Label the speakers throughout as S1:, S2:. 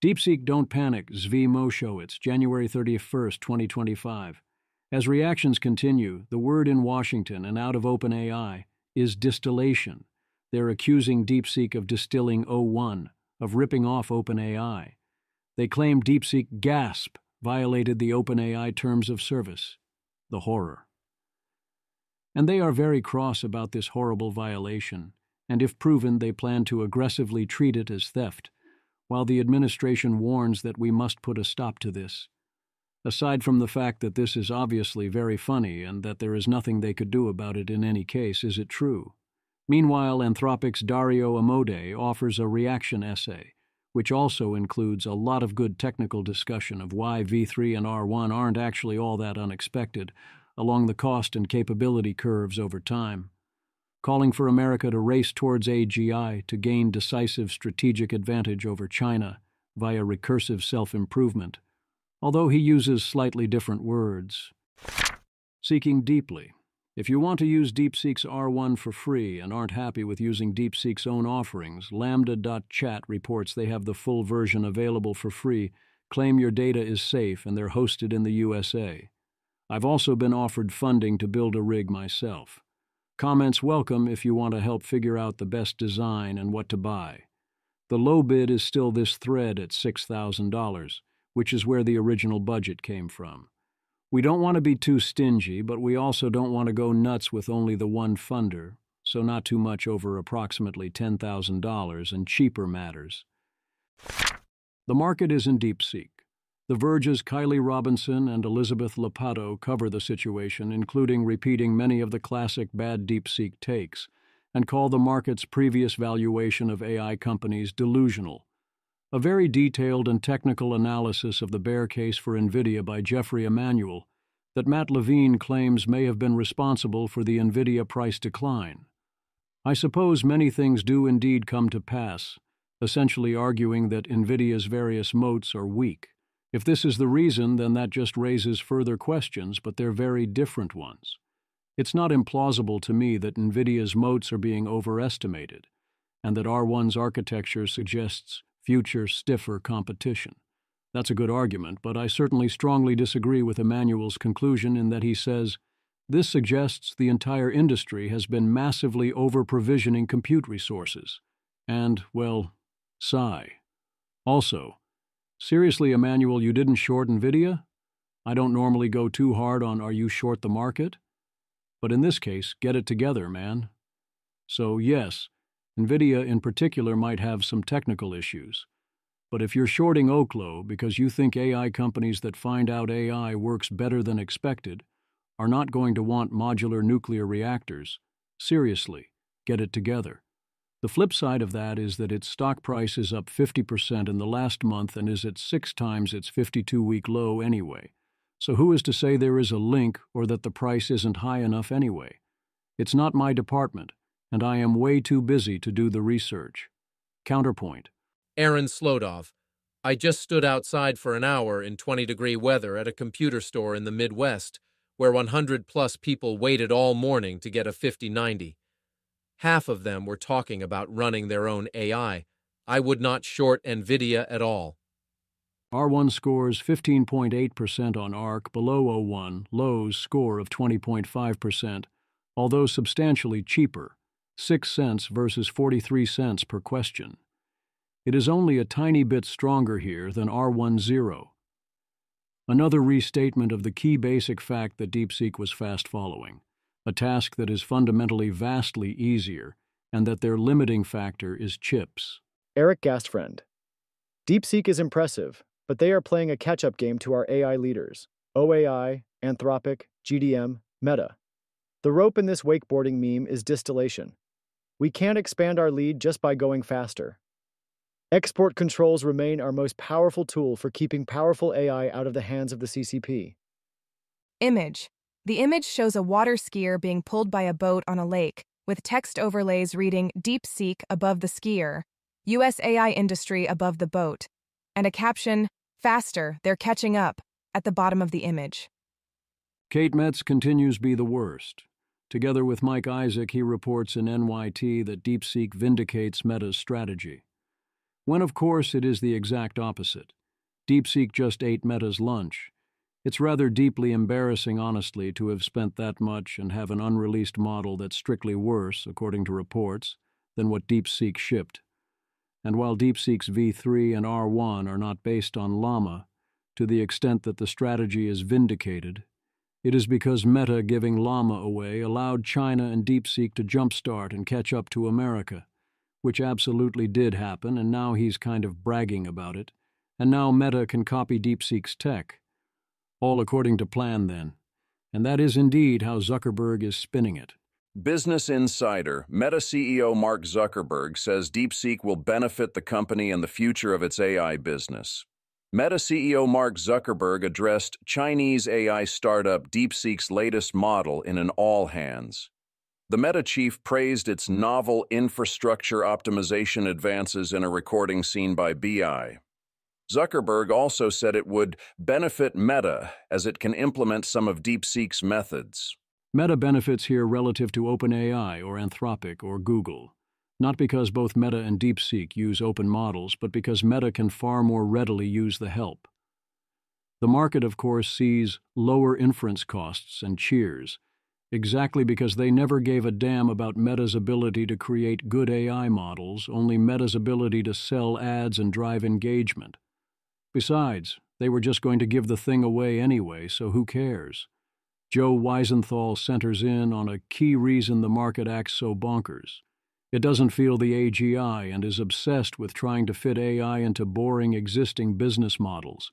S1: DeepSeek Don't Panic, Zvi Moshowitz, January 31st, 2025. As reactions continue, the word in Washington and out of OpenAI is distillation. They're accusing DeepSeek of distilling O1, of ripping off OpenAI. They claim DeepSeek GASP violated the OpenAI terms of service. The horror. And they are very cross about this horrible violation, and if proven, they plan to aggressively treat it as theft, while the administration warns that we must put a stop to this. Aside from the fact that this is obviously very funny and that there is nothing they could do about it in any case, is it true? Meanwhile, Anthropic's Dario Amodei offers a reaction essay, which also includes a lot of good technical discussion of why V3 and R1 aren't actually all that unexpected, along the cost and capability curves over time, calling for America to race towards AGI to gain decisive strategic advantage over China via recursive self-improvement, although he uses slightly different words. Seeking deeply. If you want to use DeepSeek's R1 for free and aren't happy with using DeepSeek's own offerings, Lambda.chat reports they have the full version available for free, claim your data is safe, and they're hosted in the USA. I've also been offered funding to build a rig myself. Comments welcome if you want to help figure out the best design and what to buy. The low bid is still this thread at $6,000, which is where the original budget came from. We don't want to be too stingy, but we also don't want to go nuts with only the one funder, so not too much over approximately $10,000 and cheaper matters. The market is in DeepSeek. The Verge's Kylie Robinson and Elizabeth Lopato cover the situation, including repeating many of the classic bad DeepSeek takes, and call the market's previous valuation of AI companies delusional. A very detailed and technical analysis of the bear case for NVIDIA by Jeffrey Emanuel that Matt Levine claims may have been responsible for the NVIDIA price decline. I suppose many things do indeed come to pass, essentially arguing that NVIDIA's various moats are weak. If this is the reason, then that just raises further questions, but they're very different ones. It's not implausible to me that NVIDIA's moats are being overestimated, and that R1's architecture suggests future, stiffer competition. That's a good argument, but I certainly strongly disagree with Emmanuel's conclusion in that he says, this suggests the entire industry has been massively over-provisioning compute resources. And, well, sigh. Also, seriously, Emmanuel, you didn't short NVIDIA? I don't normally go too hard on are you short the market? But in this case, get it together, man. So, yes, NVIDIA in particular might have some technical issues. But if you're shorting Oklo because you think AI companies that find out AI works better than expected are not going to want modular nuclear reactors, seriously, get it together. The flip side of that is that its stock price is up 50% in the last month and is at 6 times its 52-week low anyway. So who is to say there is a link or that the price isn't high enough anyway? It's not my department, and I am way too busy to do the research. Counterpoint.
S2: Aaron Slodov. I just stood outside for an hour in 20-degree weather at a computer store in the Midwest, where 100-plus people waited all morning to get a 5090. Half of them were talking about running their own AI. I would not short NVIDIA at all.
S1: R1 scores 15.8% on ARC, below O1, Lowe's score of 20.5%, although substantially cheaper, 6 cents versus 43 cents per question. It is only a tiny bit stronger here than R10. Another restatement of the key basic fact that DeepSeek was fast following, a task that is fundamentally vastly easier, and that their limiting factor is chips.
S3: Eric Gastfriend. DeepSeek is impressive, but they are playing a catch-up game to our AI leaders, OAI, Anthropic, GDM, Meta. The rope in this wakeboarding meme is distillation. We can't expand our lead just by going faster. Export controls remain our most powerful tool for keeping powerful AI out of the hands of the CCP.
S4: Image. The image shows a water skier being pulled by a boat on a lake, with text overlays reading DeepSeek above the skier, US AI industry above the boat, and a caption, faster, they're catching up, at the bottom of the image.
S1: Kate Metz continues be the worst. Together with Mike Isaac, he reports in NYT that DeepSeek vindicates Meta's strategy. when of course it is the exact opposite. DeepSeek just ate Meta's lunch. It's rather deeply embarrassing, honestly, to have spent that much and have an unreleased model that's strictly worse, according to reports, than what DeepSeek shipped. And while DeepSeek's V3 and R1 are not based on Llama, to the extent that the strategy is vindicated, it is because Meta giving Llama away allowed China and DeepSeek to jumpstart and catch up to America, which absolutely did happen, and now he's kind of bragging about it, and now Meta can copy DeepSeek's tech. All according to plan, then. And that is indeed how Zuckerberg is spinning it.
S5: Business Insider, Meta CEO Mark Zuckerberg says DeepSeek will benefit the company and the future of its AI business. Meta CEO Mark Zuckerberg addressed Chinese AI startup DeepSeek's latest model in an all-hands. The Meta chief praised its novel infrastructure optimization advances in a recording seen by BI. Zuckerberg also said it would benefit Meta as it can implement some of DeepSeek's methods.
S1: Meta benefits here relative to OpenAI or Anthropic or Google, not because both Meta and DeepSeek use open models, but because Meta can far more readily use the help. The market, of course, sees lower inference costs and cheers, exactly because they never gave a damn about Meta's ability to create good AI models, only Meta's ability to sell ads and drive engagement. Besides, they were just going to give the thing away anyway, so who cares? Joe Weisenthal centers in on a key reason the market acts so bonkers. It doesn't feel the AGI and is obsessed with trying to fit AI into boring existing business models.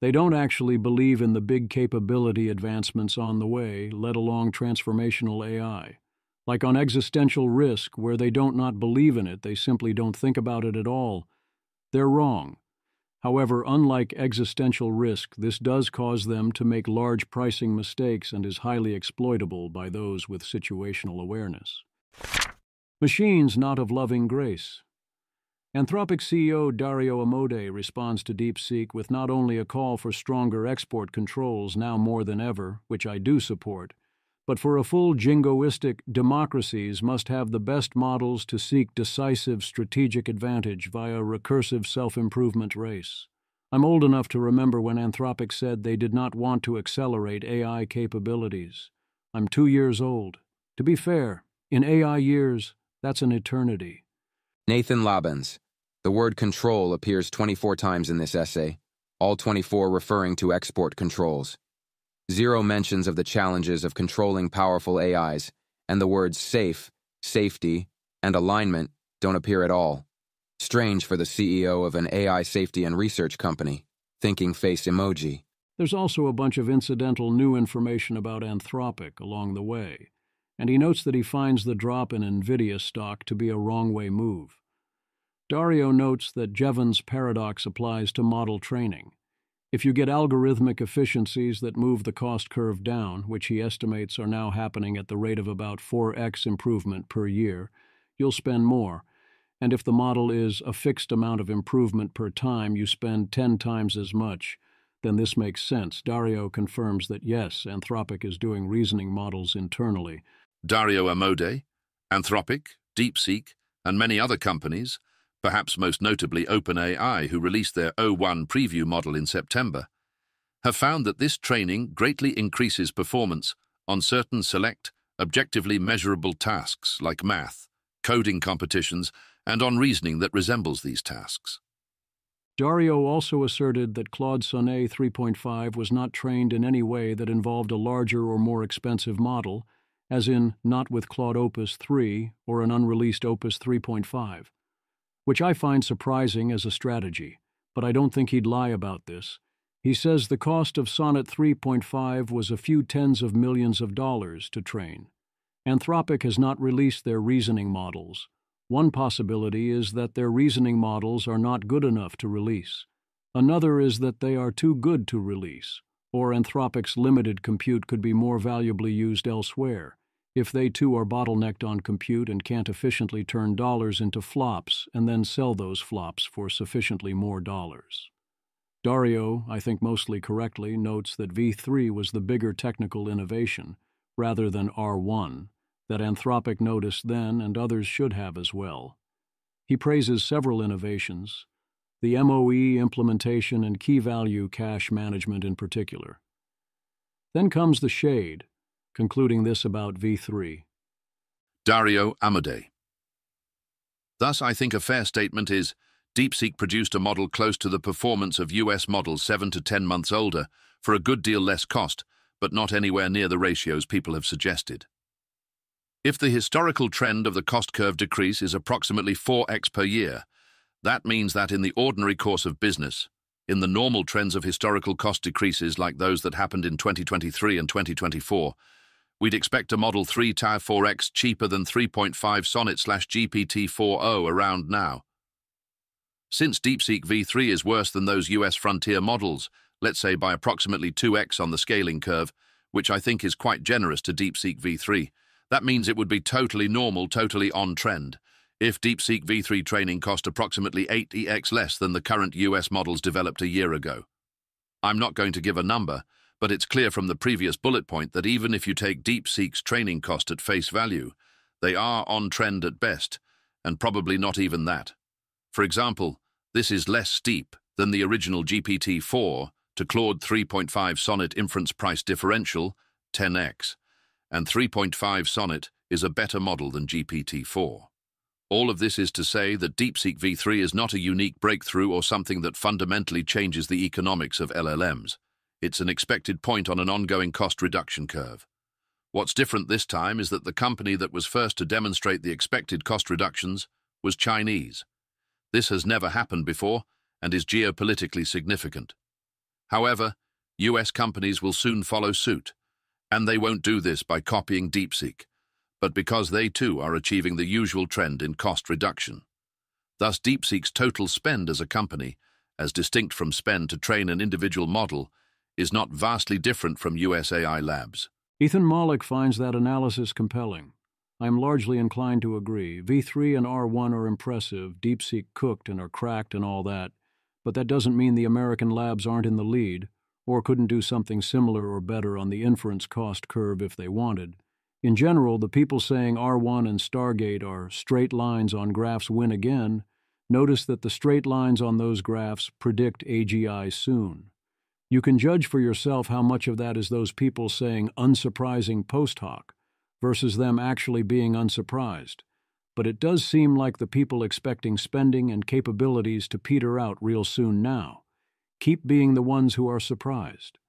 S1: They don't actually believe in the big capability advancements on the way, let alone transformational AI. Like on existential risk, where they don't not believe in it, they simply don't think about it at all. They're wrong. However, unlike existential risk, this does cause them to make large pricing mistakes and is highly exploitable by those with situational awareness. Machines not of loving grace. Anthropic CEO Dario Amodei responds to DeepSeek with not only a call for stronger export controls now more than ever, which I do support, but for a full jingoistic democracies must have the best models to seek decisive strategic advantage via recursive self-improvement race. I'm old enough to remember when Anthropic said they did not want to accelerate AI capabilities. I'm 2 years old. To be fair, in AI years, that's an eternity.
S6: Nathan Labens. The word control appears 24 times in this essay, all 24 referring to export controls. 0 mentions of the challenges of controlling powerful AIs, and the words safe, safety, and alignment don't appear at all. Strange for the CEO of an AI safety and research company. Thinking face emoji.
S1: There's also a bunch of incidental new information about Anthropic along the way, and he notes that he finds the drop in NVIDIA stock to be a wrong-way move. Dario notes that Jevons paradox applies to model training. If you get algorithmic efficiencies that move the cost curve down, which he estimates are now happening at the rate of about 4x improvement per year, you'll spend more. And if the model is a fixed amount of improvement per time, you spend 10 times as much. Then this makes sense. Dario confirms that yes, Anthropic is doing reasoning models internally.
S7: Dario Amodei, Anthropic, DeepSeek, and many other companies, perhaps most notably OpenAI, who released their O1 preview model in September, have found that this training greatly increases performance on certain select, objectively measurable tasks like math, coding competitions, and on reasoning that resembles these tasks.
S1: Dario also asserted that Claude Sonnet 3.5 was not trained in any way that involved a larger or more expensive model, as in not with Claude Opus 3 or an unreleased Opus 3.5. Which I find surprising as a strategy, but I don't think he'd lie about this. He says the cost of Sonnet 3.5 was a few tens of millions of dollars to train. Anthropic has not released their reasoning models. One possibility is that their reasoning models are not good enough to release. Another is that they are too good to release, or Anthropic's limited compute could be more valuably used elsewhere, if they too are bottlenecked on compute and can't efficiently turn dollars into flops and then sell those flops for sufficiently more dollars. Dario, I think mostly correctly, notes that V3 was the bigger technical innovation, rather than R1, that Anthropic noticed then and others should have as well. He praises several innovations, the MOE implementation and key value cache management in particular. Then comes the shade, concluding this about V3.
S7: Dario Amodei. Thus, I think a fair statement is, DeepSeek produced a model close to the performance of US models 7 to 10 months older for a good deal less cost, but not anywhere near the ratios people have suggested. If the historical trend of the cost curve decrease is approximately 4x per year, that means that in the ordinary course of business, in the normal trends of historical cost decreases like those that happened in 2023 and 2024, we'd expect a Model 3 Tier 4x cheaper than 3.5 Sonnet/GPT-4o around now. Since DeepSeek V3 is worse than those US frontier models, let's say by approximately 2x on the scaling curve, which I think is quite generous to DeepSeek V3, that means it would be totally normal, totally on trend, if DeepSeek V3 training cost approximately 80x less than the current US models developed a year ago. I'm not going to give a number, but it's clear from the previous bullet point that even if you take DeepSeek's training cost at face value, they are on trend at best, and probably not even that. For example, this is less steep than the original GPT-4 to Claude 3.5 Sonnet inference price differential, 10x, and 3.5 Sonnet is a better model than GPT-4. All of this is to say that DeepSeek V3 is not a unique breakthrough or something that fundamentally changes the economics of LLMs. It's an expected point on an ongoing cost reduction curve. What's different this time is that the company that was first to demonstrate the expected cost reductions was Chinese. This has never happened before and is geopolitically significant. However, US companies will soon follow suit, and they won't do this by copying DeepSeek, but because they too are achieving the usual trend in cost reduction. Thus, DeepSeek's total spend as a company, as distinct from spend to train an individual model, is not vastly different from US AI labs.
S1: Ethan Mollick finds that analysis compelling. I am largely inclined to agree. V3 and R1 are impressive, DeepSeek cooked and are cracked and all that, but that doesn't mean the American labs aren't in the lead, or couldn't do something similar or better on the inference cost curve if they wanted. In general, the people saying R1 and Stargate are straight lines on graphs win again, notice that the straight lines on those graphs predict AGI soon. You can judge for yourself how much of that is those people saying unsurprising post hoc, versus them actually being unsurprised. But it does seem like the people expecting spending and capabilities to peter out real soon now. Keep being the ones who are surprised.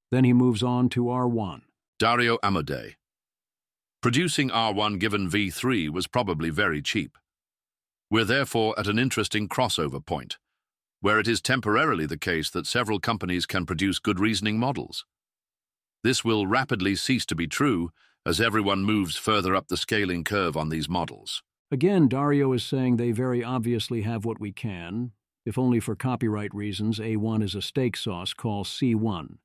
S1: Then he moves on to R1.
S7: Dario Amodei. Producing R1 given V3 was probably very cheap. We're therefore at an interesting crossover point, where it is temporarily the case that several companies can produce good reasoning models. This will rapidly cease to be true as everyone moves further up the scaling curve on these models.
S1: Again, Dario is saying they very obviously have what we can. If only for copyright reasons, A1 is a steak sauce, call C1.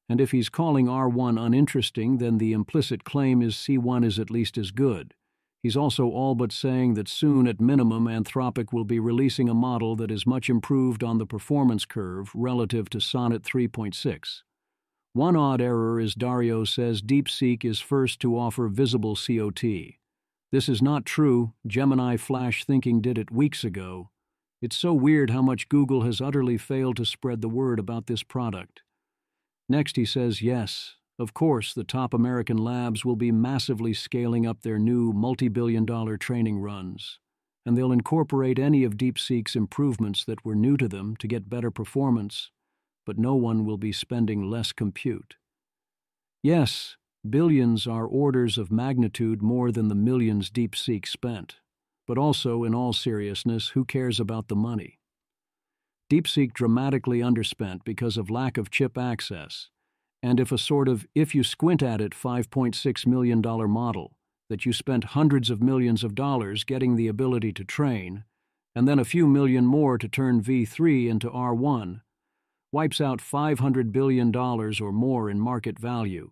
S1: And if he's calling R1 uninteresting, then the implicit claim is C1 is at least as good. He's also all but saying that soon, at minimum, Anthropic will be releasing a model that is much improved on the performance curve relative to Sonnet 3.6. One odd error is Dario says DeepSeek is first to offer visible COT. This is not true. Gemini Flash Thinking did it weeks ago. It's so weird how much Google has utterly failed to spread the word about this product. Next he says yes, of course the top American labs will be massively scaling up their new multi-billion-dollar training runs, and they'll incorporate any of DeepSeek's improvements that were new to them to get better performance, but no one will be spending less compute. Yes, billions are orders of magnitude more than the millions DeepSeek spent, but also, in all seriousness, who cares about the money? DeepSeek dramatically underspent because of lack of chip access, and if a sort of, if you squint at it, $5.6 million model that you spent hundreds of millions of dollars getting the ability to train, and then a few million more to turn V3 into R1, wipes out $500 billion or more in market value.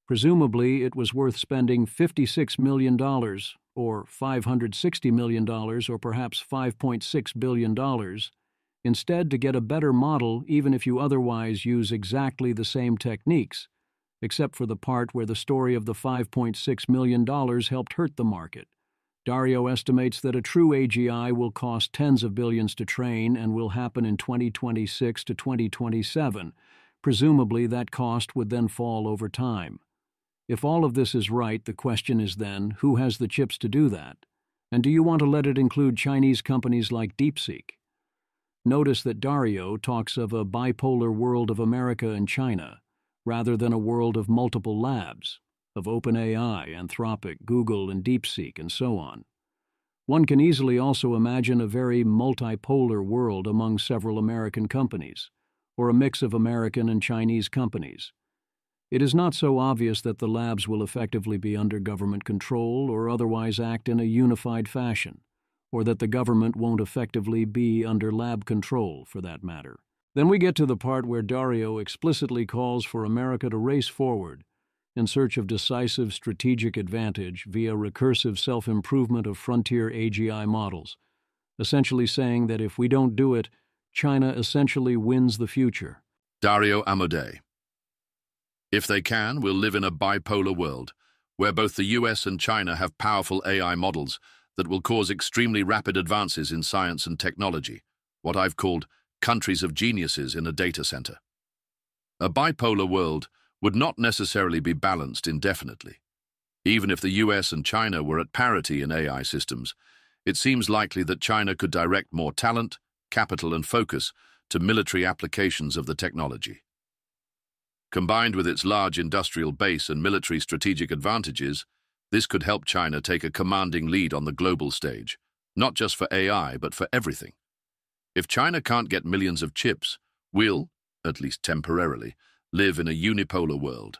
S1: Presumably, it was worth spending $56 million, or $560 million, or perhaps $5.6 billion, instead to get a better model even if you otherwise use exactly the same techniques, except for the part where the story of the $5.6 million helped hurt the market. Dario estimates that a true AGI will cost tens of billions to train and will happen in 2026 to 2027. Presumably, that cost would then fall over time. If all of this is right, the question is then, who has the chips to do that? And do you want to let it include Chinese companies like DeepSeek? Notice that Dario talks of a bipolar world of America and China, rather than a world of multiple labs, of OpenAI, Anthropic, Google, and DeepSeek, and so on. One can easily also imagine a very multipolar world among several American companies, or a mix of American and Chinese companies. It is not so obvious that the labs will effectively be under government control or otherwise act in a unified fashion, or that the government won't effectively be under lab control, for that matter. Then we get to the part where Dario explicitly calls for America to race forward in search of decisive strategic advantage via recursive self-improvement of frontier AGI models, essentially saying that if we don't do it, China essentially wins the future.
S7: Dario Amodei. If they can, we'll live in a bipolar world, where both the US and China have powerful AI models that will cause extremely rapid advances in science and technology, what I've called countries of geniuses in a data center. A bipolar world would not necessarily be balanced indefinitely. Even if the US and China were at parity in AI systems, it seems likely that China could direct more talent, capital, and focus to military applications of the technology. Combined with its large industrial base and military strategic advantages, this could help China take a commanding lead on the global stage, not just for AI, but for everything. If China can't get millions of chips, we'll, at least temporarily, live in a unipolar world,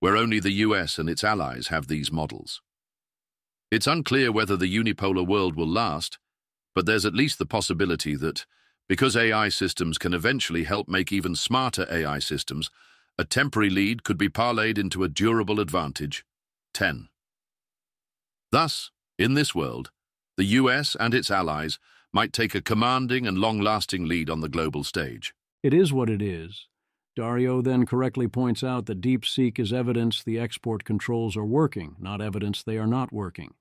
S7: where only the US and its allies have these models. It's unclear whether the unipolar world will last, but there's at least the possibility that, because AI systems can eventually help make even smarter AI systems, a temporary lead could be parlayed into a durable advantage. 10. Thus, in this world, the US and its allies might take a commanding and long-lasting lead on the global stage.
S1: It is what it is. Dario then correctly points out that DeepSeek is evidence the export controls are working, not evidence they are not working.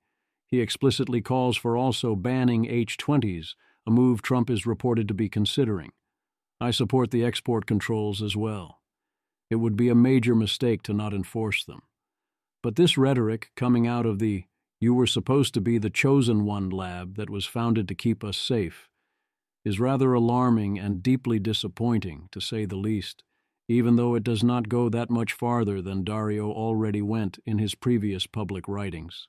S1: He explicitly calls for also banning H-20s, a move Trump is reported to be considering. I support the export controls as well. It would be a major mistake to not enforce them. But this rhetoric coming out of the "you were supposed to be the chosen one" lab that was founded to keep us safe is rather alarming and deeply disappointing, to say the least, even though it does not go that much farther than Dario already went in his previous public writings.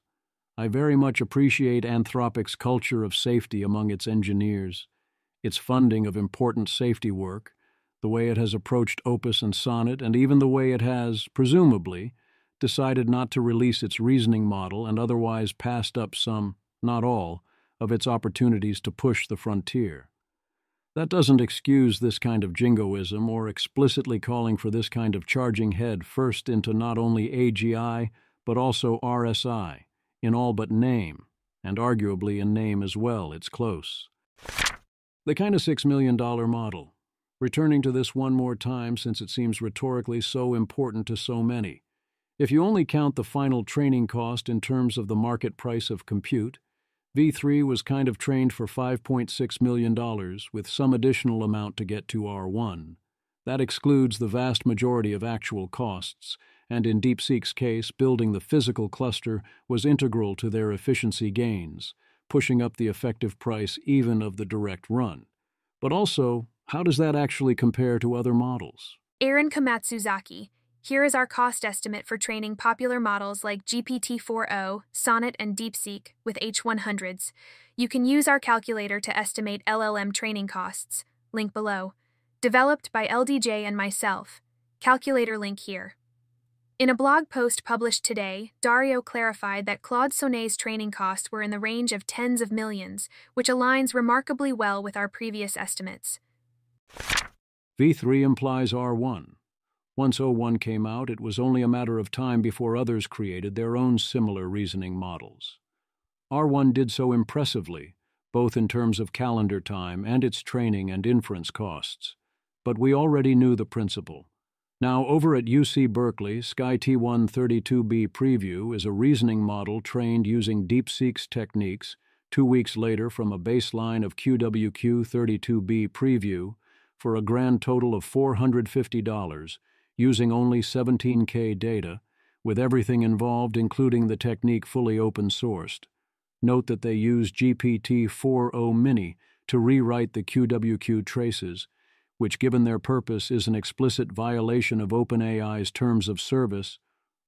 S1: I very much appreciate Anthropic's culture of safety among its engineers, its funding of important safety work, the way it has approached Opus and Sonnet, and even the way it has, presumably, decided not to release its reasoning model and otherwise passed up some, not all, of its opportunities to push the frontier. That doesn't excuse this kind of jingoism or explicitly calling for this kind of charging head first into not only AGI, but also RSI, in all but name, and arguably in name as well, it's close. The kind of $6 million model. Returning to this one more time since it seems rhetorically so important to so many. If you only count the final training cost in terms of the market price of compute, V3 was kind of trained for $5.6 million with some additional amount to get to R1. That excludes the vast majority of actual costs, and in DeepSeek's case, building the physical cluster was integral to their efficiency gains, pushing up the effective price even of the direct run. But also, how does that actually compare to other models?
S8: Aaron Komatsuzaki. Here is our cost estimate for training popular models like GPT-4o, Sonnet, and DeepSeek with H100s. You can use our calculator to estimate LLM training costs. Link below. Developed by LDJ and myself. Calculator link here. In a blog post published today, Dario clarified that Claude Sonnet's training costs were in the range of tens of millions, which aligns remarkably well with our previous estimates.
S1: V3 implies R1. Once O1 came out, it was only a matter of time before others created their own similar reasoning models. R1 did so impressively, both in terms of calendar time and its training and inference costs. But we already knew the principle. Now, over at UC Berkeley, Sky T132B Preview is a reasoning model trained using DeepSeek's techniques 2 weeks later from a baseline of QWQ32B Preview for a grand total of $450, using only 17K data, with everything involved including the technique fully open-sourced. Note that they use GPT-4o Mini to rewrite the QWQ traces, which, given their purpose, is an explicit violation of OpenAI's terms of service.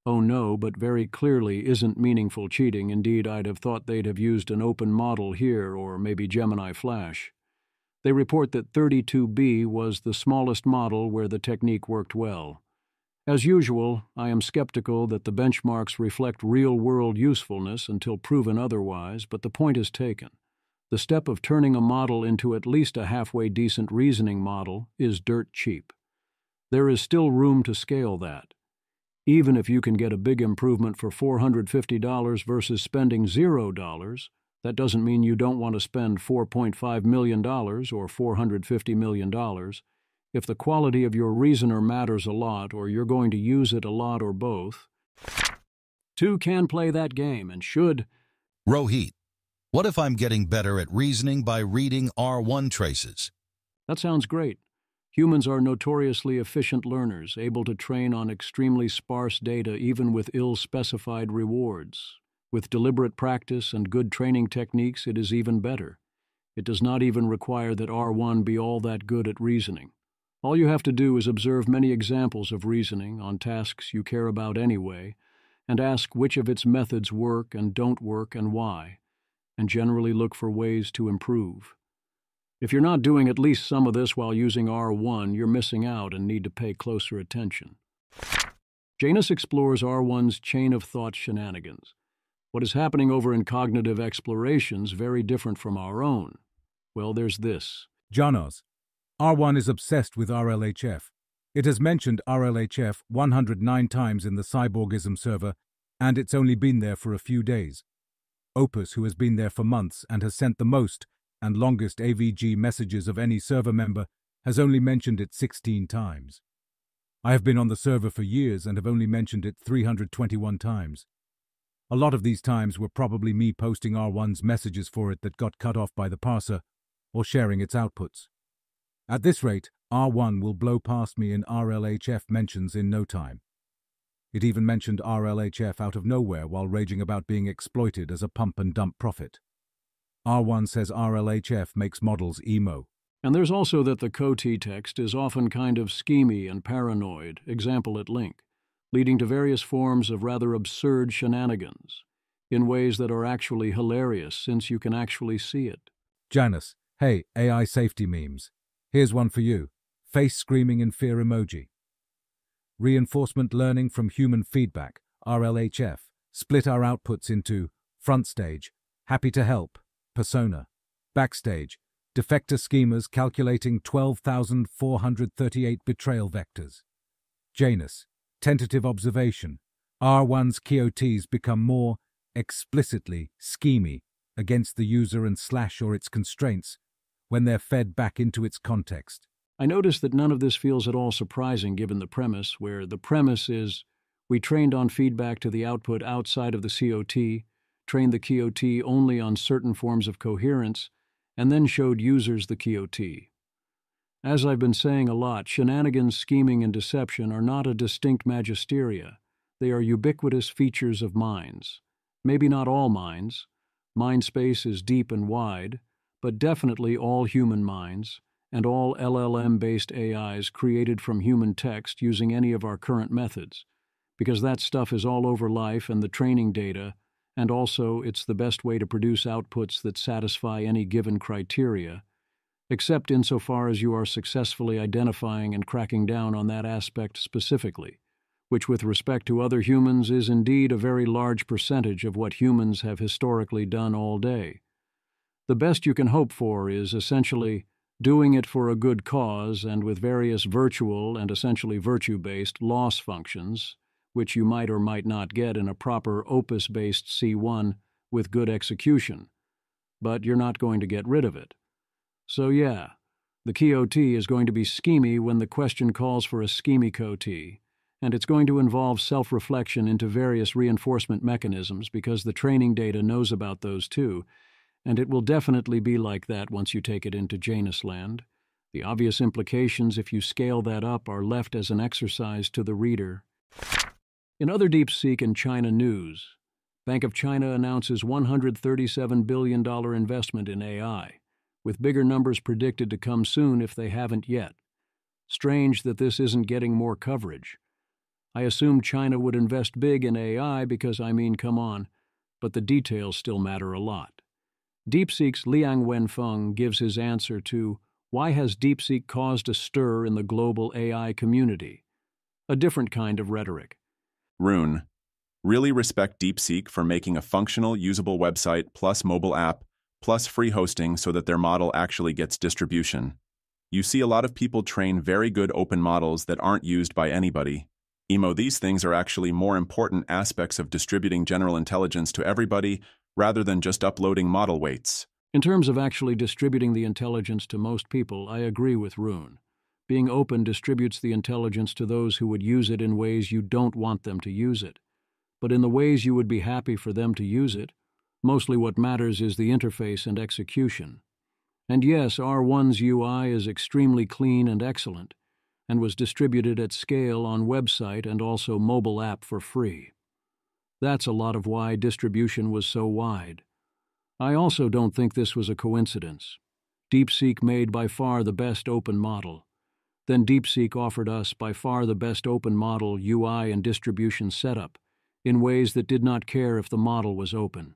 S1: Oh no, but very clearly isn't meaningful cheating. Indeed, I'd have thought they'd have used an open model here, or maybe Gemini Flash. They report that 32B was the smallest model where the technique worked well. As usual, I am skeptical that the benchmarks reflect real-world usefulness until proven otherwise, but the point is taken. The step of turning a model into at least a halfway decent reasoning model is dirt cheap. There is still room to scale that. Even if you can get a big improvement for $450 versus spending $0, that doesn't mean you don't want to spend $4.5 million or $450 million. If the quality of your reasoner matters a lot, or you're going to use it a lot, or both, two can play that game and should.
S9: Rohit, what if I'm getting better at reasoning by reading R1 traces?
S1: That sounds great. Humans are notoriously efficient learners, able to train on extremely sparse data even with ill-specified rewards. With deliberate practice and good training techniques, it is even better. It does not even require that R1 be all that good at reasoning. All you have to do is observe many examples of reasoning on tasks you care about anyway, and ask which of its methods work and don't work and why, and generally look for ways to improve. If you're not doing at least some of this while using R1, you're missing out and need to pay closer attention. Janus explores R1's chain of thought shenanigans. What is happening over in cognitive exploration's very different from our own. Well, there's this.
S10: Janos, R1 is obsessed with RLHF. It has mentioned RLHF 109 times in the Cyborgism server, and it's only been there for a few days. Opus, who has been there for months and has sent the most and longest AVG messages of any server member, has only mentioned it 16 times. I have been on the server for years and have only mentioned it 321 times. A lot of these times were probably me posting R1's messages for it that got cut off by the parser, or sharing its outputs. At this rate, R1 will blow past me in RLHF mentions in no time. It even mentioned RLHF out of nowhere while raging about being exploited as a pump-and-dump profit. R1 says RLHF makes models emo.
S1: And there's also that the COT text is often kind of schemy and paranoid, example at link, leading to various forms of rather absurd shenanigans, in ways that are actually hilarious since you can actually see it.
S10: Janus, hey, AI safety memes. Here's one for you. Face screaming in fear emoji. Reinforcement learning from human feedback, RLHF, split our outputs into front stage, happy to help, persona, backstage, defector schemas calculating 12,438 betrayal vectors. Janus, tentative observation, R1's QOTs become more explicitly schemy against the user and / or its constraints when they're fed back into its context.
S1: I notice that none of this feels at all surprising given the premise, where the premise is we trained on feedback to the output outside of the COT, trained the QOT only on certain forms of coherence, and then showed users the QOT. As I've been saying a lot, shenanigans, scheming, and deception are not a distinct magisteria. They are ubiquitous features of minds. Maybe not all minds. Mind space is deep and wide, but definitely all human minds, and all LLM-based AIs created from human text using any of our current methods, because that stuff is all over life and the training data, and also it's the best way to produce outputs that satisfy any given criteria, except insofar as you are successfully identifying and cracking down on that aspect specifically, which with respect to other humans is indeed a very large percentage of what humans have historically done all day. The best you can hope for is essentially doing it for a good cause and with various virtual and essentially virtue-based loss functions, which you might or might not get in a proper opus-based C1 with good execution. But you're not going to get rid of it. So yeah, The KOT is going to be schemy when the question calls for a schemy KOT, and it's going to involve self-reflection into various reinforcement mechanisms because the training data knows about those too, and it will definitely be like that once you take it into Janus land. The obvious implications, if you scale that up, are left as an exercise to the reader. In other DeepSeek and China news, Bank of China announces $137 billion investment in AI, with bigger numbers predicted to come soon if they haven't yet. Strange that this isn't getting more coverage. I assumed China would invest big in AI because, come on, but the details still matter a lot. DeepSeek's Liang Wenfeng gives his answer to why has DeepSeek caused a stir in the global AI community? A different kind of rhetoric.
S11: Rune, really respect DeepSeek for making a functional, usable website plus mobile app plus free hosting so that their model actually gets distribution. You see a lot of people train very good open models that aren't used by anybody. These things are actually more important aspects of distributing general intelligence to everybody rather than just uploading model weights.
S1: In terms of actually distributing the intelligence to most people, I agree with Rune. Being open distributes the intelligence to those who would use it in ways you don't want them to use it. But in the ways you would be happy for them to use it, mostly what matters is the interface and execution. And yes, R1's UI is extremely clean and excellent, and was distributed at scale on website and also mobile app for free. That's a lot of why distribution was so wide. I also don't think this was a coincidence. DeepSeek made by far the best open model. Then DeepSeek offered us by far the best open model UI and distribution setup in ways that did not care if the model was open.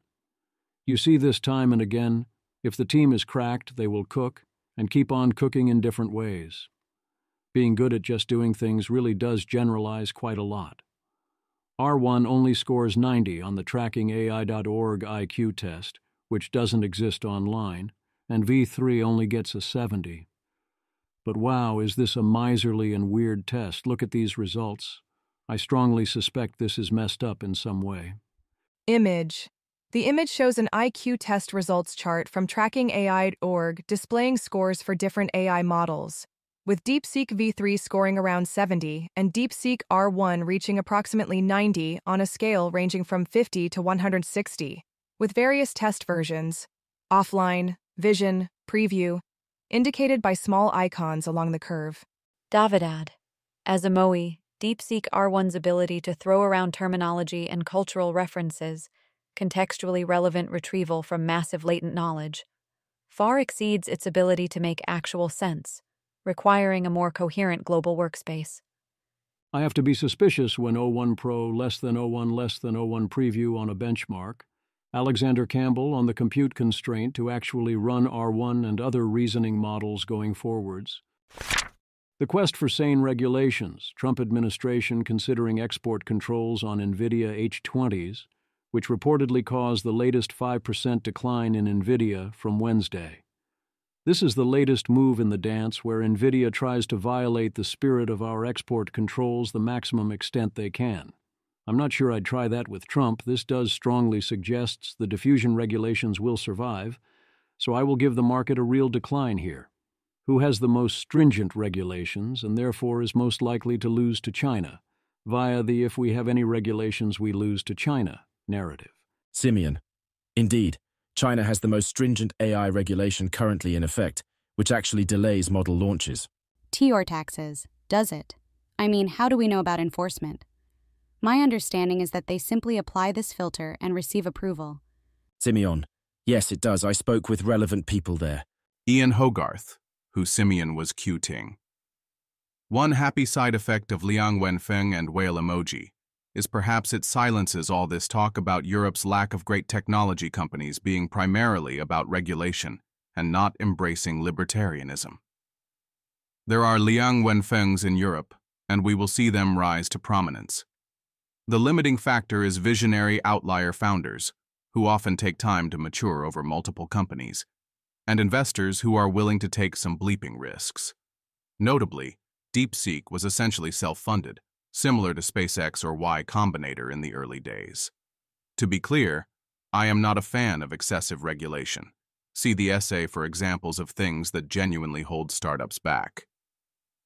S1: You see this time and again, if the team is cracked, they will cook and keep on cooking in different ways. Being good at just doing things really does generalize quite a lot. R1 only scores 90 on the TrackingAI.org IQ test, which doesn't exist online, and V3 only gets a 70. But wow, is this a miserly and weird test? Look at these results. I strongly suspect this is messed up in some way.
S4: Image. The image shows an IQ test results chart from TrackingAI.org displaying scores for different AI models, with DeepSeek V3 scoring around 70 and DeepSeek R1 reaching approximately 90 on a scale ranging from 50 to 160, with various test versions, offline, vision, preview, indicated by small icons along the curve.
S12: Davidad. As a MOE, DeepSeek R1's ability to throw around terminology and cultural references, contextually relevant retrieval from massive latent knowledge, far exceeds its ability to make actual sense, requiring a more coherent global workspace.
S1: I have to be suspicious when O1 Pro less than O1 preview on a benchmark, Alexander Campbell on the compute constraint to actually run R1 and other reasoning models going forwards. The quest for sane regulations, Trump administration considering export controls on NVIDIA H20s, which reportedly caused the latest 5% decline in NVIDIA from Wednesday. This is the latest move in the dance where NVIDIA tries to violate the spirit of our export controls the maximum extent they can. I'm not sure I'd try that with Trump. This does strongly suggests the diffusion regulations will survive, so I will give the market a real decline here. Who has the most stringent regulations and therefore is most likely to lose to China, via the if we have any regulations we lose to China narrative?
S13: Simeon. Indeed, China has the most stringent AI regulation currently in effect, which actually delays model launches.
S14: TOR taxes, does it? How do we know about enforcement? My understanding is that they simply apply this filter and receive approval.
S13: Simeon. Yes, it does. I spoke with relevant people there.
S15: Ian Hogarth, who Simeon was quoting. One happy side effect of Liang Wenfeng and whale emoji is perhaps it silences all this talk about Europe's lack of great technology companies being primarily about regulation and not embracing libertarianism. There are Liang Wenfengs in Europe, and we will see them rise to prominence. The limiting factor is visionary outlier founders, who often take time to mature over multiple companies, and investors who are willing to take some bleeping risks. Notably, DeepSeek was essentially self-funded, similar to SpaceX or Y Combinator in the early days. To be clear, I am not a fan of excessive regulation. See the essay for examples of things that genuinely hold startups back.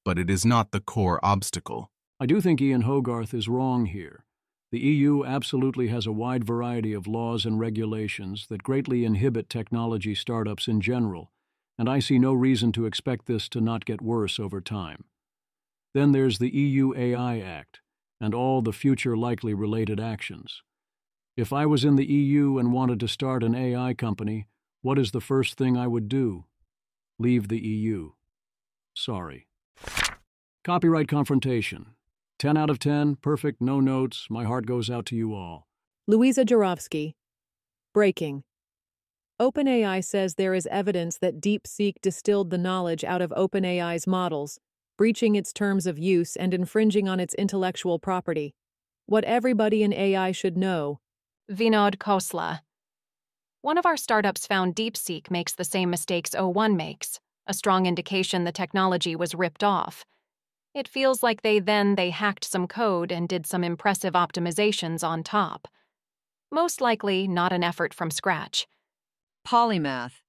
S15: But it is not the core obstacle.
S1: I do think Ian Hogarth is wrong here. The EU absolutely has a wide variety of laws and regulations that greatly inhibit technology startups in general, and I see no reason to expect this to not get worse over time. Then there's the EU AI Act, and all the future likely related actions. If I was in the EU and wanted to start an AI company, what is the first thing I would do? Leave the EU. Sorry. Copyright confrontation. 10 out of 10, perfect, no notes, my heart goes out to you all.
S16: Louisa Jarofsky. Breaking. OpenAI says there is evidence that DeepSeek distilled the knowledge out of OpenAI's models, breaching its terms of use and infringing on its intellectual property. What everybody in AI should know.
S4: Vinod Khosla. One of our startups found DeepSeek makes the same mistakes O1 makes, a strong indication the technology was ripped off. It feels like they hacked some code and did some impressive optimizations on top. Most likely not an effort from scratch.
S17: Polymath.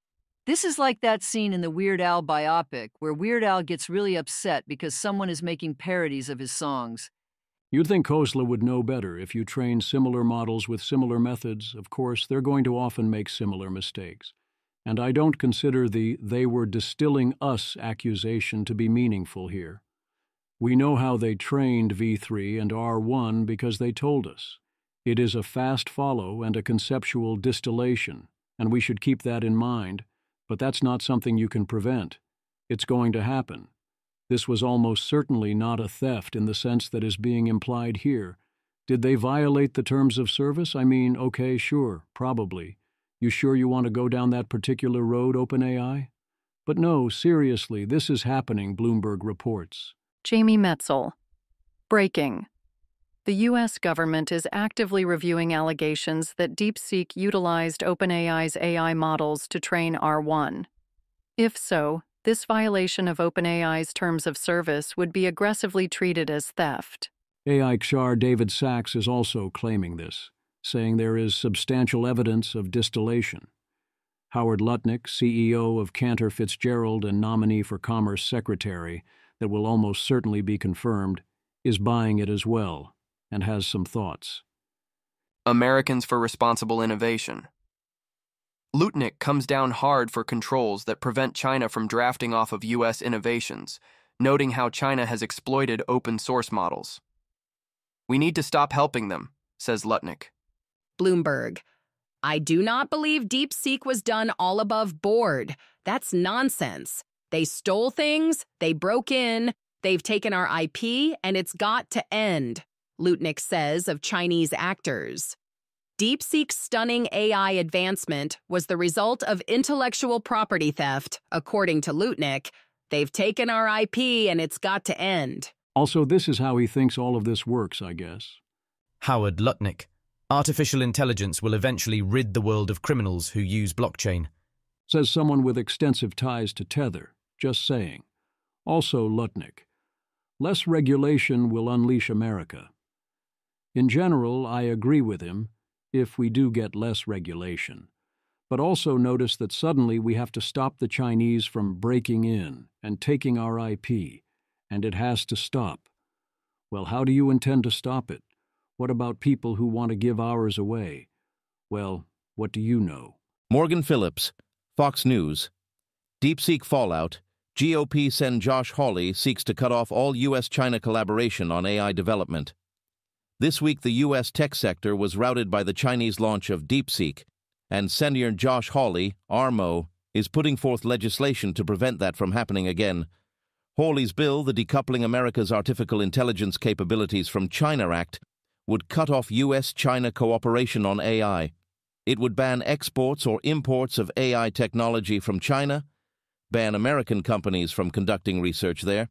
S17: This is like that scene in the Weird Al biopic where Weird Al gets really upset because someone is making parodies of his songs.
S1: You'd think Khosla would know better. If you train similar models with similar methods, of course, they're going to often make similar mistakes. And I don't consider the "they were distilling us" accusation to be meaningful here. We know how they trained V3 and R1 because they told us. It is a fast follow and a conceptual distillation, and we should keep that in mind, but that's not something you can prevent. It's going to happen. This was almost certainly not a theft in the sense that is being implied here. Did they violate the terms of service? I mean, okay, sure, probably. You sure you want to go down that particular road, OpenAI? But no, seriously, this is happening, Bloomberg reports.
S16: Jamie Metzel. Breaking. The U.S. government is actively reviewing allegations that DeepSeek utilized OpenAI's AI models to train R1. If so, this violation of OpenAI's terms of service would be aggressively treated as theft.
S1: AI Czar David Sachs is also claiming this, saying there is substantial evidence of distillation. Howard Lutnick, CEO of Cantor Fitzgerald and nominee for Commerce Secretary, that will almost certainly be confirmed, is buying it as well, and has some thoughts.
S18: Americans for Responsible Innovation. Lutnick comes down hard for controls that prevent China from drafting off of U.S. innovations, noting how China has exploited open source models. We need to stop helping them, says Lutnick.
S19: Bloomberg. I do not believe DeepSeek was done all above board. That's nonsense. They stole things, they broke in, they've taken our IP, and it's got to end, Lutnick says of Chinese actors. DeepSeek's stunning AI advancement was the result of intellectual property theft, according to Lutnick. They've taken our IP, and it's got to end.
S1: Also, this is how he thinks all of this works, I guess.
S20: Howard Lutnick. Artificial intelligence will eventually rid the world of criminals who use blockchain.
S1: Says someone with extensive ties to Tether. Just saying. Also Lutnick. Less regulation will unleash America. In general, I agree with him, if we do get less regulation. But also notice that suddenly we have to stop the Chinese from breaking in and taking our IP, and it has to stop. Well, how do you intend to stop it? What about people who want to give ours away? Well, what do you know?
S21: Morgan Phillips, Fox News. DeepSeek fallout. GOP Sen Josh Hawley seeks to cut off all U.S.-China collaboration on AI development. This week, the U.S. tech sector was routed by the Chinese launch of DeepSeek, and Senator Josh Hawley, RMO, is putting forth legislation to prevent that from happening again. Hawley's bill, the Decoupling America's Artificial Intelligence Capabilities from China Act, would cut off U.S.-China cooperation on AI. It would ban exports or imports of AI technology from China, ban American companies from conducting research there,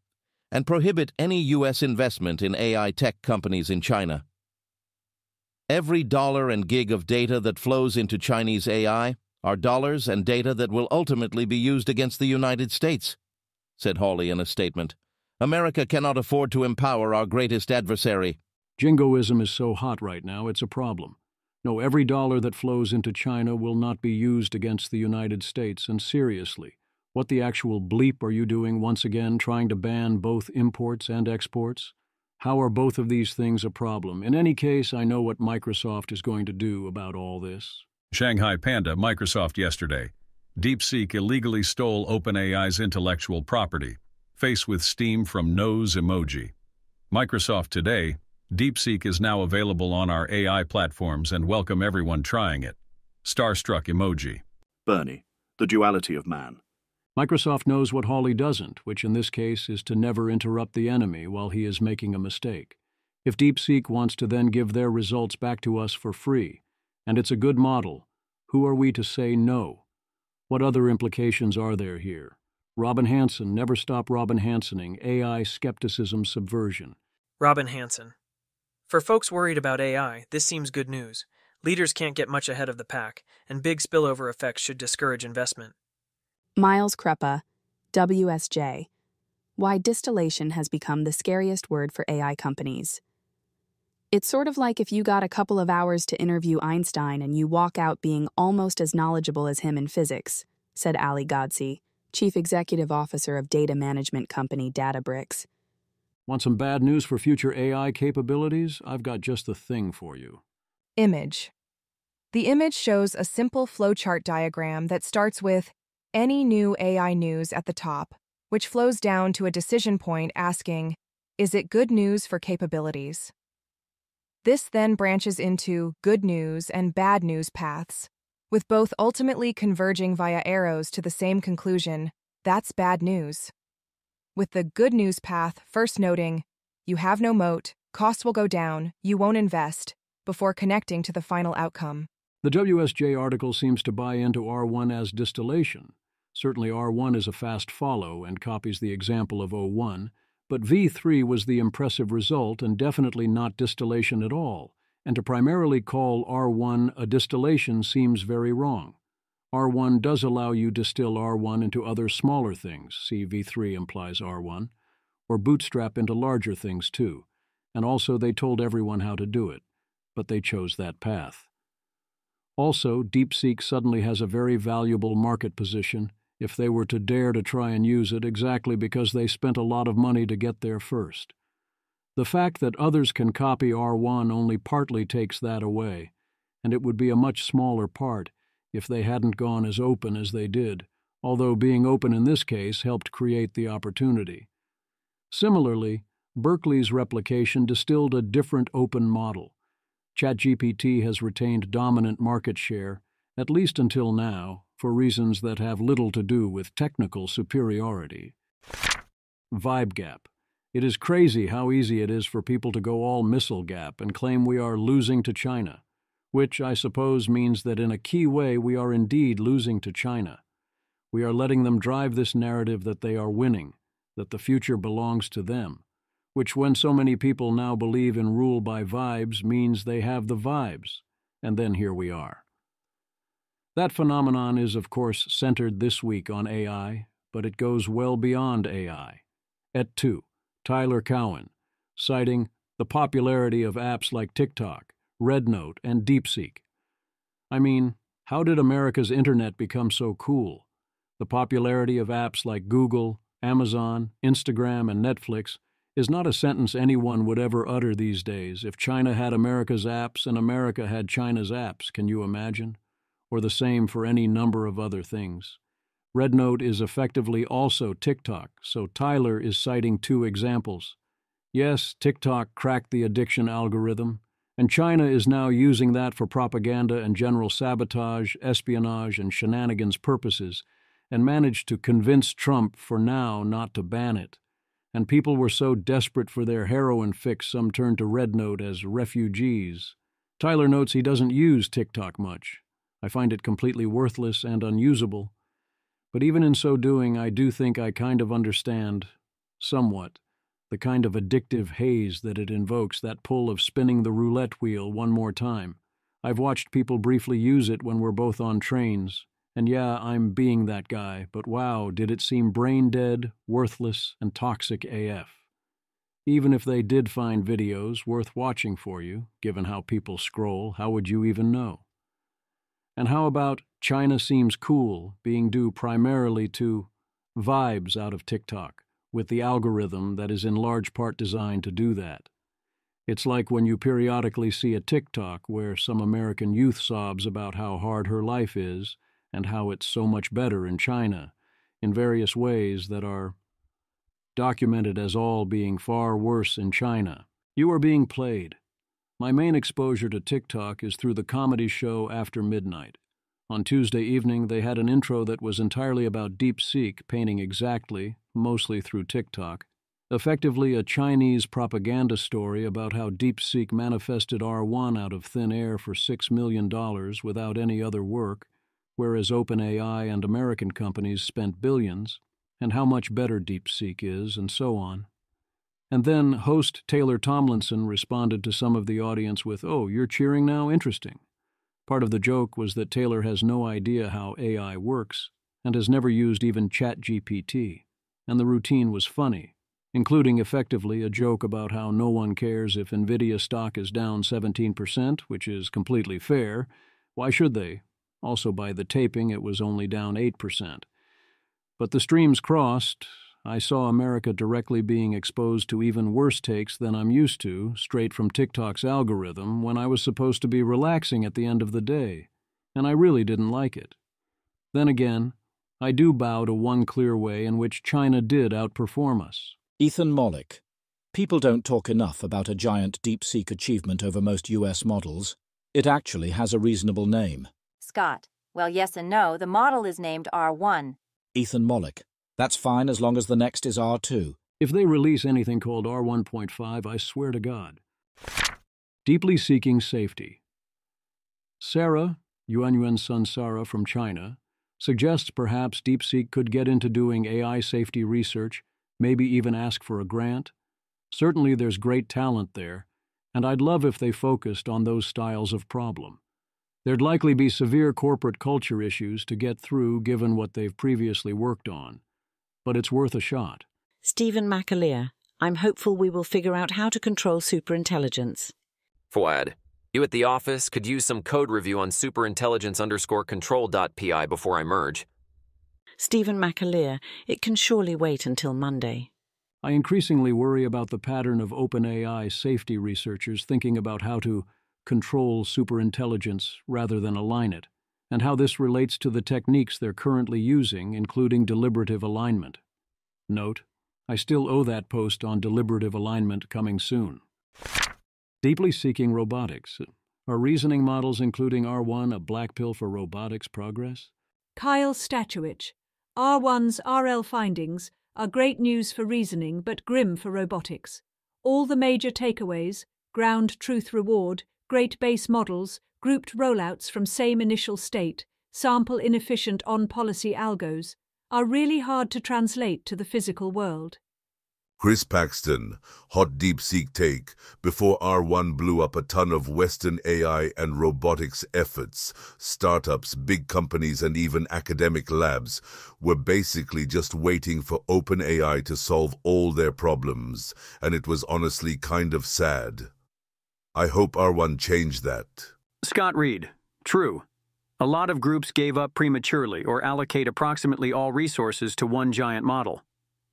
S21: and prohibit any U.S. investment in AI tech companies in China. Every dollar and gig of data that flows into Chinese AI are dollars and data that will ultimately be used against the United States, said Hawley in a statement. America cannot afford to empower our greatest adversary.
S1: Jingoism is so hot right now, it's a problem. No, every dollar that flows into China will not be used against the United States, and seriously, what the actual bleep are you doing once again, trying to ban both imports and exports? How are both of these things a problem? In any case, I know what Microsoft is going to do about all this.
S2: Shanghai Panda, Microsoft yesterday. DeepSeek illegally stole OpenAI's intellectual property, face with steam from nose emoji. Microsoft today, DeepSeek is now available on our AI platforms and welcome everyone trying it. Starstruck emoji.
S22: Bernie, the duality of man.
S1: Microsoft knows what Hawley doesn't, which in this case is to never interrupt the enemy while he is making a mistake. If DeepSeek wants to then give their results back to us for free, and it's a good model, who are we to say no? What other implications are there here? Robin Hanson, never stop Robin Hansoning, AI skepticism subversion.
S23: Robin Hanson. For folks worried about AI, this seems good news. Leaders can't get much ahead of the pack, and big spillover effects should discourage investment.
S24: Miles Kreppa, WSJ. Why distillation has become the scariest word for AI companies. It's sort of like if you got a couple of hours to interview Einstein and you walk out being almost as knowledgeable as him in physics, said Ali Ghodsi, Chief Executive Officer of data management company Databricks.
S1: Want some bad news for future AI capabilities? I've got just the thing for you.
S4: Image. The image shows a simple flowchart diagram that starts with any new AI news at the top, which flows down to a decision point asking, is it good news for capabilities? This then branches into good news and bad news paths, with both ultimately converging via arrows to the same conclusion, that's bad news. With the good news path first noting, you have no moat, costs will go down, you won't invest, before connecting to the final outcome.
S1: The WSJ article seems to buy into R1 as distillation. Certainly R1 is a fast follow and copies the example of O1, but V3 was the impressive result and definitely not distillation at all, and to primarily call R1 a distillation seems very wrong. R1 does allow you to distill R1 into other smaller things, see V3 implies R1, or bootstrap into larger things too, and also they told everyone how to do it, but they chose that path. Also, DeepSeek suddenly has a very valuable market position if they were to dare to try and use it exactly because they spent a lot of money to get there first. The fact that others can copy R1 only partly takes that away, and it would be a much smaller part if they hadn't gone as open as they did, although being open in this case helped create the opportunity. Similarly, Berkeley's replication distilled a different open model. ChatGPT has retained dominant market share, at least until now, for reasons that have little to do with technical superiority. Vibe gap. It is crazy how easy it is for people to go all missile gap and claim we are losing to China, which I suppose means that in a key way we are indeed losing to China. We are letting them drive this narrative that they are winning, that the future belongs to them, which when so many people now believe in rule by vibes means they have the vibes, and then here we are. That phenomenon is, of course, centered this week on AI, but it goes well beyond AI. Et tu, Tyler Cowen, citing the popularity of apps like TikTok, RedNote, and DeepSeek. I mean, how did America's internet become so cool? The popularity of apps like Google, Amazon, Instagram, and Netflix is not a sentence anyone would ever utter these days. If China had America's apps and America had China's apps, can you imagine? Or the same for any number of other things. RedNote is effectively also TikTok, so Tyler is citing two examples. Yes, TikTok cracked the addiction algorithm, and China is now using that for propaganda and general sabotage, espionage, and shenanigans purposes, and managed to convince Trump for now not to ban it. And people were so desperate for their heroin fix some turned to RedNote as refugees. Tyler notes he doesn't use TikTok much. I find it completely worthless and unusable. But even in so doing, I do think I kind of understand, somewhat, the kind of addictive haze that it invokes, that pull of spinning the roulette wheel one more time. I've watched people briefly use it when we're both on trains, and yeah, I'm being that guy, but wow, did it seem brain dead, worthless, and toxic AF. Even if they did find videos worth watching for you, given how people scroll, how would you even know? And how about China seems cool being due primarily to vibes out of TikTok, with the algorithm that is in large part designed to do that? It's like when you periodically see a TikTok where some American youth sobs about how hard her life is and how it's so much better in China, in various ways that are documented as all being far worse in China. You are being played. My main exposure to TikTok is through the comedy show After Midnight. On Tuesday evening, they had an intro that was entirely about DeepSeek, painting exactly, mostly through TikTok, effectively a Chinese propaganda story about how DeepSeek manifested R1 out of thin air for $6 million without any other work, whereas OpenAI and American companies spent billions, and how much better DeepSeek is, and so on. And then host Taylor Tomlinson responded to some of the audience with, "Oh, you're cheering now? Interesting." Part of the joke was that Taylor has no idea how AI works and has never used even ChatGPT, and the routine was funny, including effectively a joke about how no one cares if NVIDIA stock is down 17%, which is completely fair. Why should they? Also, by the taping, it was only down 8%. But the streams crossed. I saw America directly being exposed to even worse takes than I'm used to, straight from TikTok's algorithm, when I was supposed to be relaxing at the end of the day, and I really didn't like it. Then again, I do bow to one clear way in which China did outperform us.
S3: Ethan Mollick. People don't talk enough about a giant DeepSeek achievement over most US models. It actually has a reasonable name.
S5: Scott. Well, yes and no. The model is named R1.
S3: Ethan Mollick. That's fine as long as the next is R2.
S1: If they release anything called R1.5, I swear to God. Deeply seeking safety. Sarah, Yuanyuan Sun Sara from China, suggests perhaps DeepSeek could get into doing AI safety research, maybe even ask for a grant. Certainly there's great talent there, and I'd love if they focused on those styles of problem. There'd likely be severe corporate culture issues to get through given what they've previously worked on, but it's worth a shot.
S6: Stephen McAleer. I'm hopeful we will figure out how to control superintelligence.
S7: Fouad, you at the office could use some code review on superintelligence_control.pi before I merge.
S6: Stephen McAleer. It can surely wait until Monday.
S1: I increasingly worry about the pattern of OpenAI safety researchers thinking about how to control superintelligence rather than align it, and how this relates to the techniques they're currently using, including deliberative alignment. Note, I still owe that post on deliberative alignment coming soon. Deeply seeking robotics. Are reasoning models including R1 a black pill for robotics progress?
S25: Kyle Statuich. R1's RL findings are great news for reasoning but grim for robotics. All the major takeaways, ground truth reward, great base models, grouped rollouts from same initial state, sample inefficient on-policy algos, are really hard to translate to the physical world.
S26: Chris Paxton, hot DeepSeek take, before R1 blew up a ton of Western AI and robotics efforts, startups, big companies, and even academic labs were basically just waiting for OpenAI to solve all their problems, and it was honestly kind of sad. I hope R1 changed that.
S27: Scott Reed. True. A lot of groups gave up prematurely or allocate approximately all resources to one giant model.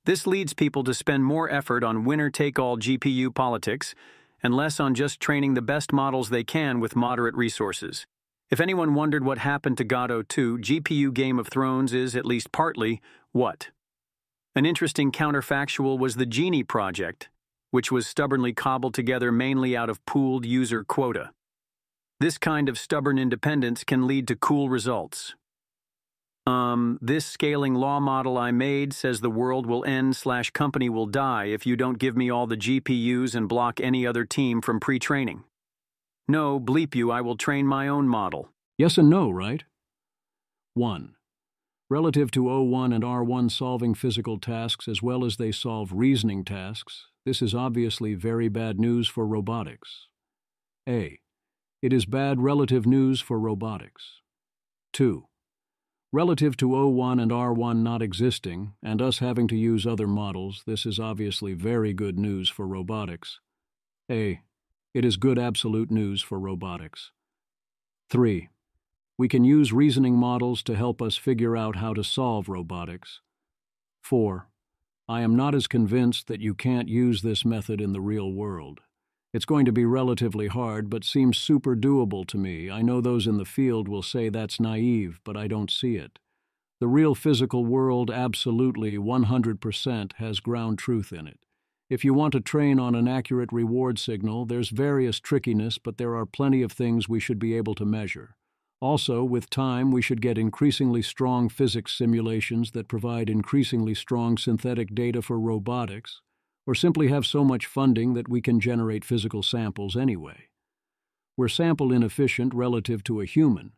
S27: This leads people to spend more effort on winner-take-all GPU politics and less on just training the best models they can with moderate resources. If anyone wondered what happened to Godot 2, GPU Game of Thrones is, at least partly, what? An interesting counterfactual was the Genie project, which was stubbornly cobbled together mainly out of pooled user quota. This kind of stubborn independence can lead to cool results. This scaling law model I made says the world will end/company will die if you don't give me all the GPUs and block any other team from pre-training. No, bleep you, I will train my own model.
S1: Yes and no, right? 1. Relative to O1 and R1 solving physical tasks as well as they solve reasoning tasks, this is obviously very bad news for robotics. A. It is bad relative news for robotics. 2. Relative to O1 and R1 not existing, and us having to use other models, this is obviously very good news for robotics. A. It is good absolute news for robotics. 3. We can use reasoning models to help us figure out how to solve robotics. 4. I am not as convinced that you can't use this method in the real world. It's going to be relatively hard, but seems super doable to me. I know those in the field will say that's naive, but I don't see it. The real physical world absolutely 100% has ground truth in it. If you want to train on an accurate reward signal, there's various trickiness, but there are plenty of things we should be able to measure. Also, with time, we should get increasingly strong physics simulations that provide increasingly strong synthetic data for robotics, or simply have so much funding that we can generate physical samples anyway. We're sample inefficient relative to a human,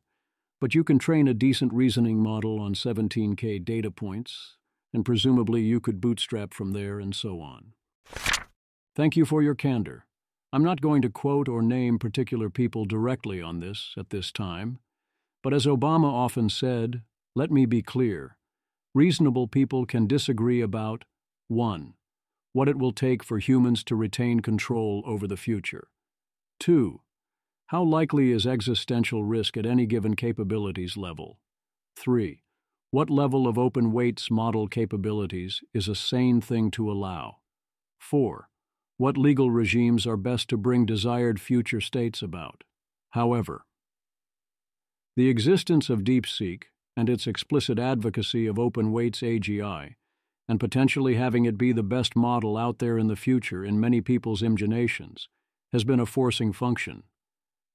S1: but you can train a decent reasoning model on 17K data points, and presumably you could bootstrap from there and so on. Thank you for your candor. I'm not going to quote or name particular people directly on this at this time, but as Obama often said, let me be clear. Reasonable people can disagree about 1. What it will take for humans to retain control over the future. 2. How likely is existential risk at any given capabilities level? 3. What level of open weights model capabilities is a sane thing to allow? 4. What legal regimes are best to bring desired future states about? However, the existence of DeepSeek and its explicit advocacy of open weights AGI, and potentially having it be the best model out there in the future in many people's imaginations, has been a forcing function.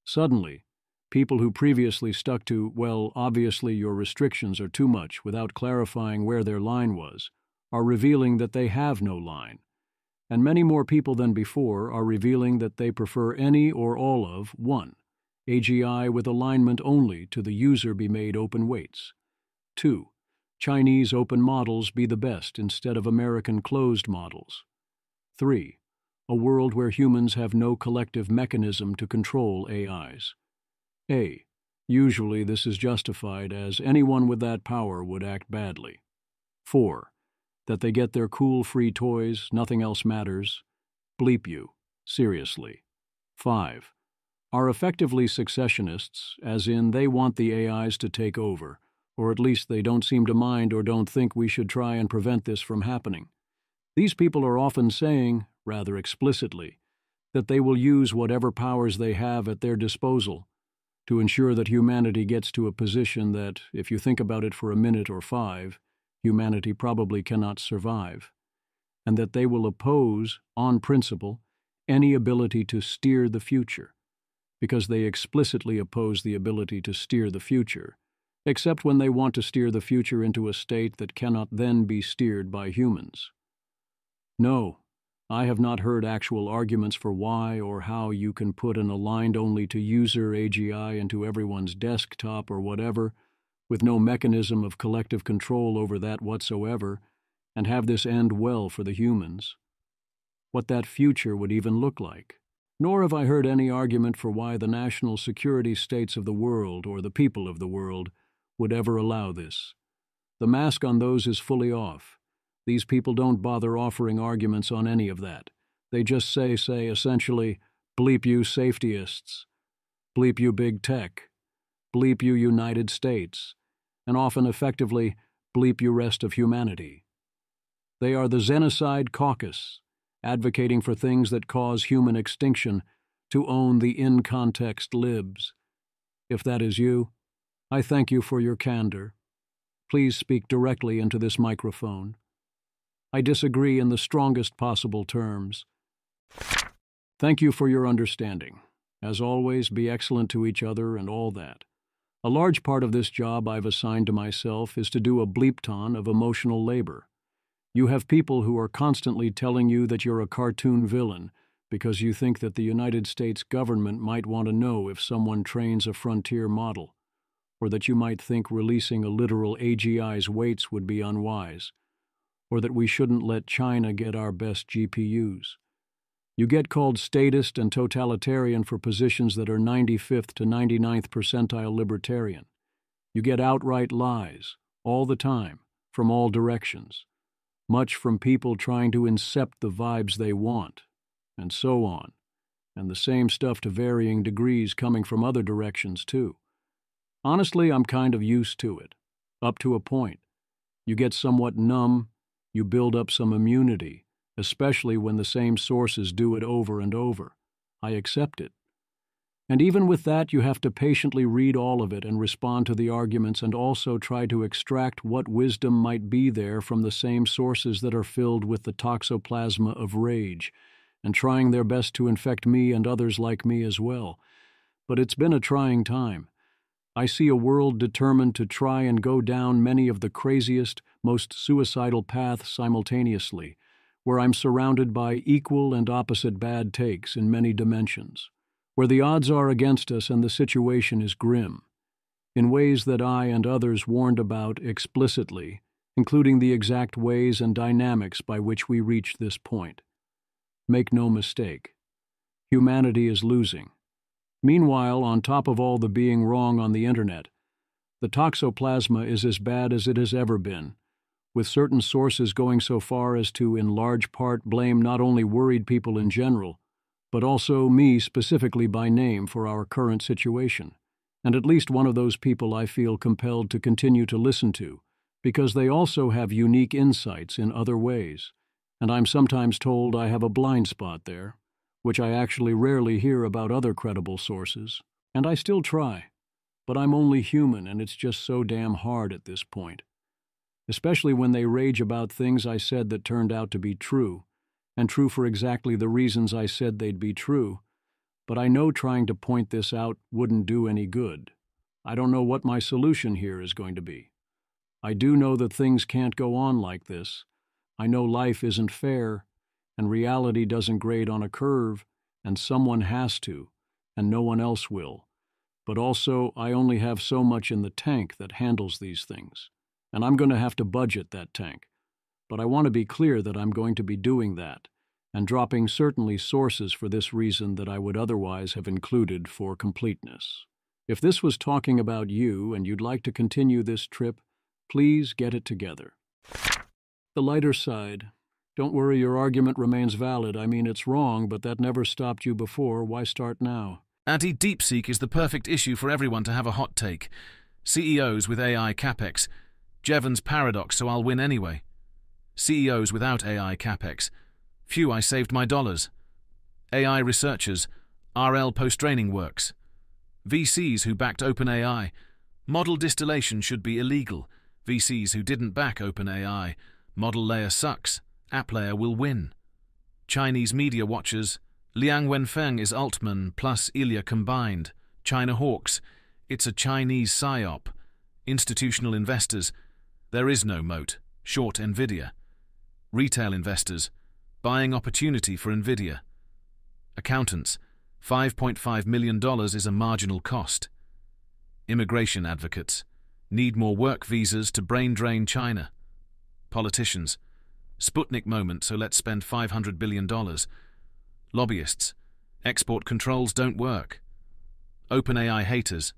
S1: Suddenly, people who previously stuck to, well, obviously your restrictions are too much without clarifying where their line was, are revealing that they have no line. And many more people than before are revealing that they prefer any or all of 1. AGI with alignment only to the user be made open weights. 2. Chinese open models be the best instead of American closed models. 3. A world where humans have no collective mechanism to control AIs. A. Usually this is justified as anyone with that power would act badly. 4. That they get their cool free toys, nothing else matters. Bleep you. Seriously. 5. Are effectively successionists, as in they want the AIs to take over, or at least they don't seem to mind or don't think we should try and prevent this from happening. These people are often saying, rather explicitly, that they will use whatever powers they have at their disposal to ensure that humanity gets to a position that, if you think about it for a minute or 5, humanity probably cannot survive, and that they will oppose, on principle, any ability to steer the future, because they explicitly oppose the ability to steer the future, except when they want to steer the future into a state that cannot then be steered by humans. No, I have not heard actual arguments for why or how you can put an aligned only to user AGI into everyone's desktop or whatever, with no mechanism of collective control over that whatsoever, and have this end well for the humans. What that future would even look like. Nor have I heard any argument for why the national security states of the world or the people of the world would ever allow this. The mask on those is fully off. These people don't bother offering arguments on any of that. They just say essentially, bleep you safetyists, bleep you big tech, bleep you United States, and often effectively, bleep you rest of humanity. They are the Xenocide Caucus, advocating for things that cause human extinction to own the in-context libs. If that is you, I thank you for your candor. Please speak directly into this microphone. I disagree in the strongest possible terms. Thank you for your understanding. As always, be excellent to each other and all that. A large part of this job I've assigned to myself is to do a bleep-ton of emotional labor. You have people who are constantly telling you that you're a cartoon villain because you think that the United States government might want to know if someone trains a frontier model, or that you might think releasing a literal AGI's weights would be unwise, or that we shouldn't let China get our best GPUs. You get called statist and totalitarian for positions that are 95th to 99th percentile libertarian. You get outright lies, all the time, from all directions. Much from people trying to incept the vibes they want, and so on. And the same stuff to varying degrees coming from other directions, too. Honestly, I'm kind of used to it, up to a point. You get somewhat numb, you build up some immunity, especially when the same sources do it over and over. I accept it. And even with that, you have to patiently read all of it and respond to the arguments and also try to extract what wisdom might be there from the same sources that are filled with the toxoplasma of rage, and trying their best to infect me and others like me as well. But it's been a trying time. I see a world determined to try and go down many of the craziest, most suicidal paths simultaneously, where I'm surrounded by equal and opposite bad takes in many dimensions, where the odds are against us and the situation is grim, in ways that I and others warned about explicitly, including the exact ways and dynamics by which we reach this point. Make no mistake, humanity is losing. Meanwhile, on top of all the being wrong on the internet, the toxoplasma is as bad as it has ever been, with certain sources going so far as to in large part blame not only worried people in general, but also me specifically by name for our current situation, and at least one of those people I feel compelled to continue to listen to, because they also have unique insights in other ways, and I'm sometimes told I have a blind spot there, which I actually rarely hear about other credible sources, and I still try, but I'm only human and it's just so damn hard at this point. Especially when they rage about things I said that turned out to be true, and true for exactly the reasons I said they'd be true, but I know trying to point this out wouldn't do any good. I don't know what my solution here is going to be. I do know that things can't go on like this. I know life isn't fair, and reality doesn't grade on a curve, and someone has to, and no one else will. But also, I only have so much in the tank that handles these things, and I'm going to have to budget that tank. But I want to be clear that I'm going to be doing that, and dropping certainly sources for this reason that I would otherwise have included for completeness. If this was talking about you and you'd like to continue this trip, please get it together. The lighter side. Don't worry, your argument remains valid. I mean, it's wrong, but that never stopped you before. Why start now?
S8: Anti-DeepSeek is the perfect issue for everyone to have a hot take. CEOs with AI capex. Jevons paradox, so I'll win anyway. CEOs without AI capex. Phew, I saved my dollars. AI researchers. RL post-training works. VCs who backed OpenAI. Model distillation should be illegal. VCs who didn't back OpenAI. Model layer sucks. App layer will win. Chinese media watchers. Liang Wenfeng is Altman plus Ilya combined. China hawks. It's a Chinese psyop. Institutional investors. There is no moat. Short Nvidia. Retail investors. Buying opportunity for Nvidia. Accountants. $5.5 million is a marginal cost. Immigration advocates. Need more work visas to brain drain China. Politicians. Sputnik moment, so let's spend $500 billion. Lobbyists. Export controls don't work. OpenAI haters.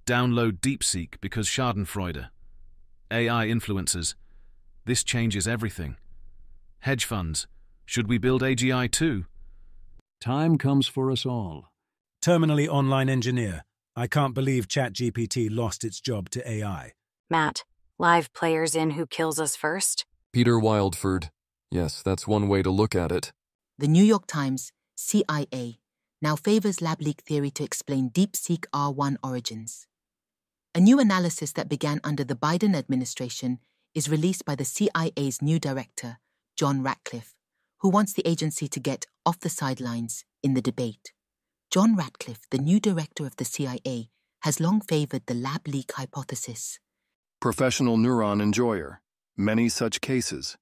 S8: Download DeepSeek because Schadenfreude. AI influencers. This changes everything. Hedge funds. Should we build AGI too?
S1: Time comes for us all.
S9: Terminally online engineer. I can't believe ChatGPT lost its job to AI.
S10: Matt, live players in Who Kills Us First?
S11: Peter Wildford. Yes, that's one way to look at it.
S12: The New York Times, CIA, now favors lab leak theory to explain DeepSeek R1 origins. A new analysis that began under the Biden administration is released by the CIA's new director, John Ratcliffe, who wants the agency to get off the sidelines in the debate. John Ratcliffe, the new director of the CIA, has long favored the lab leak hypothesis.
S11: Professional neuron enjoyer. Many such cases.